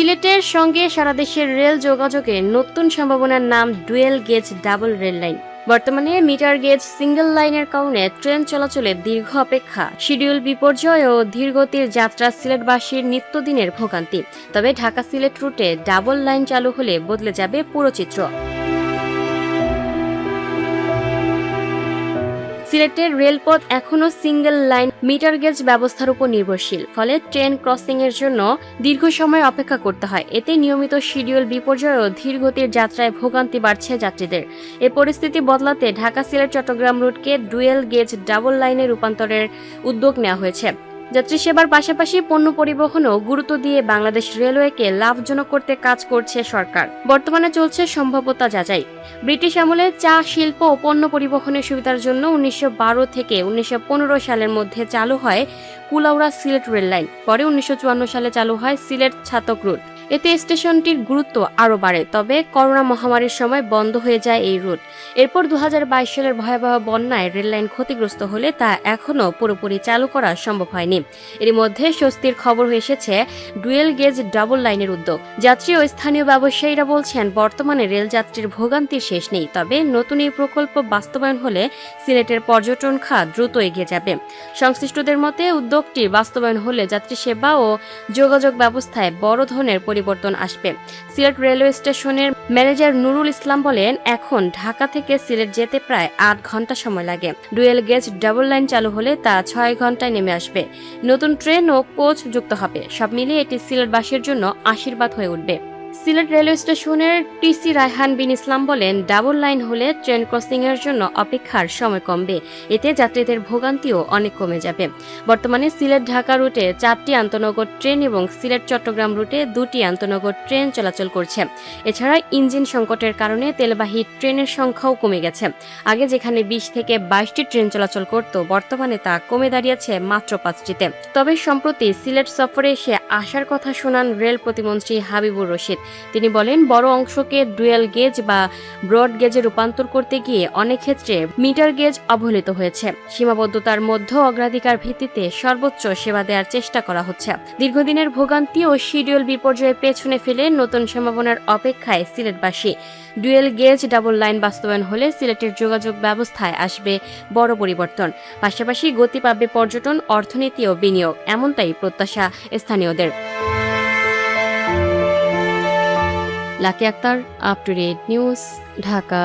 সিলেটের সঙ্গে সারা দেশের রেল যোগাযোগে নতুন সম্ভাবনার নাম dual gauge double rail line. বর্তমানে মিটার গেজ সিঙ্গেল লাইনের কারণে ট্রেন চলাচলে দীর্ঘ অপেক্ষা, শিডিউল বিপর্যয় ও ধীরগতির যাত্রা সিলেটবাসীর নিত্যদিনের ভোগান্তি। তবে ঢাকা সিলেট রুটে ডাবল লাইন চালু হলে বদলে যাবে পুরো চিত্র। সিলেটের রেলপথ এখনও সিঙ্গেল লাইন মিটার গেজ ব্যবস্থার উপর নির্ভরশীল, ফলে ট্রেন ক্রসিং এর জন্য দীর্ঘ সময় অপেক্ষা করতে হয়। এতে নিয়মিত শিডিউল বিপর্যয় ও ধীরগতির যাত্রায় ভোগান্তি বাড়ছে যাত্রীদের। এ পরিস্থিতি বদলাতে ঢাকা সিলেট চট্টগ্রাম রুটকে ডুয়েল গেজ ডাবল লাইনে রূপান্তরের উদ্যোগ নেওয়া হয়েছে। যাত্রী সেবার পাশাপাশি পণ্য পরিবহনও গুরুত্ব দিয়ে বাংলাদেশ রেলওয়েকে লাভজনক করতে কাজ করছে সরকার। বর্তমানে চলছে সম্ভাব্যতা যাচাই। ব্রিটিশ আমলে চা শিল্প ও পণ্য পরিবহনের সুবিধার জন্য 1912 থেকে 1915 সালের মধ্যে চালু হয় কুলাউড়া সিলেট রেল লাইন। পরে 1954 সালে চালু হয় সিলেট ছাতক রুট। এতে স্টেশনটির গুরুত্ব আরও বাড়ে। তবে করোনা মহামারীর সময় বন্ধ হয়ে যায় এই রুট। এরপর 2022 সালের ভয়াবহ বন্যায় রেললাইন ক্ষতিগ্রস্ত হলে তা এখনও পুরোপুরি চালু করা সম্ভব হয়নি। এর মধ্যে স্বস্তির খবর এসেছে ডুয়েল গেজ ডাবল লাইনের উদ্যোগ। যাত্রী ও স্থানীয় ব্যবসায়ীরা বলছেন, বর্তমানে রেলযাত্রীর ভোগান্তির শেষ নেই। তবে নতুন এই প্রকল্প বাস্তবায়ন হলে সিলেটের পর্যটন খাত দ্রুত এগিয়ে যাবে। সংশ্লিষ্টদের মতে উদ্যোগটি বাস্তবায়ন হলে যাত্রী সেবা ও যোগাযোগ ব্যবস্থায় বড় ধরনের পরিবর্তন আসবে। সিলেট রেলওয়ে স্টেশনের ম্যানেজার নুরুল ইসলাম বলেন, এখন ঢাকা থেকে সিলেট যেতে প্রায় 8 ঘন্টা সময় লাগে। ডুয়েল গেজ ডাবল লাইন চালু হলে তা 6 ঘন্টায় নেমে আসবে। নতুন ট্রেন ও কোচ যুক্ত হবে। সব মিলিয়ে এটি সিলেটবাসীর জন্য আশীর্বাদ হয়ে উঠবে। সিলেট রেলওয়ে স্টেশনের টিসি রায়হান বিন ইসলাম বলেন, ডাবল লাইন হলে ট্রেন ক্রসিং এর জন্য অপেক্ষার সময় কমবে। এতে যাত্রীদের ভোগান্তিও অনেক কমে যাবে। বর্তমানে সিলেট ঢাকা রুটে 4টি আন্তনগর ট্রেন এবং সিলেট চট্টগ্রাম রুটে 2টি আন্তনগর ট্রেন চলাচল করছে। এছাড়া ইঞ্জিন সংকটের কারণে তেলবাহী ট্রেনের সংখ্যাও কমে গেছে। আগে যেখানে 20 থেকে 22টি ট্রেন চলাচল করত, বর্তমানে তা কমে দাঁড়িয়েছে মাত্র 5টিতে। তবে সম্প্রতি সিলেট সফরে এসে আসার কথা শোনান রেল প্রতিমন্ত্রী হাবিবুর রশিদ। তিনি বলেন, বড় অংশকে ডুয়েল গেজ বা ব্রড গেজে রূপান্তর করতে গিয়ে অনেক ক্ষেত্রে মিটার গেজ অবহেলিত হয়েছে। সীমাবদ্ধতার মধ্যে অগ্রাধিকার ভিত্তিতে সর্বোচ্চ সেবা দেওয়ার চেষ্টা করা হচ্ছে। দীর্ঘদিনের ভোগান্তি ও শিডিউল বিপর্যয়ের পেছনে ফেলে নতুন সম্ভাবনার অপেক্ষায় সিলেটবাসী। ডুয়েল গেজ ডাবল লাইন বাস্তবায়ন হলে সিলেটের যোগাযোগ ব্যবস্থায় আসবে বড় পরিবর্তন। পাশাপাশি গতি পাবে পর্যটন, অর্থনীতি ও বিনিয়োগ, এমনটাই প্রত্যাশা স্থানীয়দের। Lucky Akter, up to date news, Dhaka.